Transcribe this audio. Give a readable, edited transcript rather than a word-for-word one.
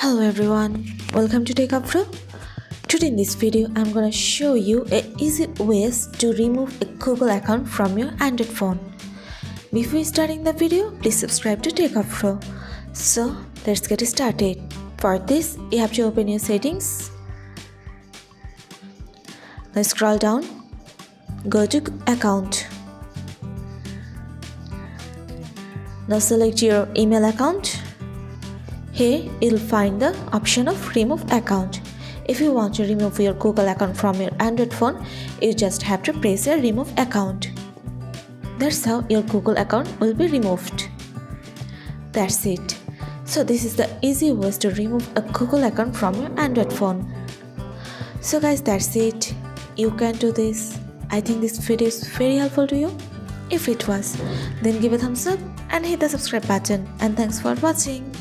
Hello everyone, welcome to Techavro. Today in this video, I'm gonna show you easy ways to remove a Google account from your Android phone. Before starting the video, please subscribe to Techavro. So let's get started. For this, you have to open your settings. Now scroll down, go to account. Now select your email account. Here you'll find the option of remove account. If you want to remove your Google account from your Android phone, you just have to press your remove account. That's how your Google account will be removed. That's it. So this is the easy ways to remove a Google account from your Android phone. So guys, that's it. You can do this. I think this video is very helpful to you. If it was, then give a thumbs up and hit the subscribe button. And thanks for watching.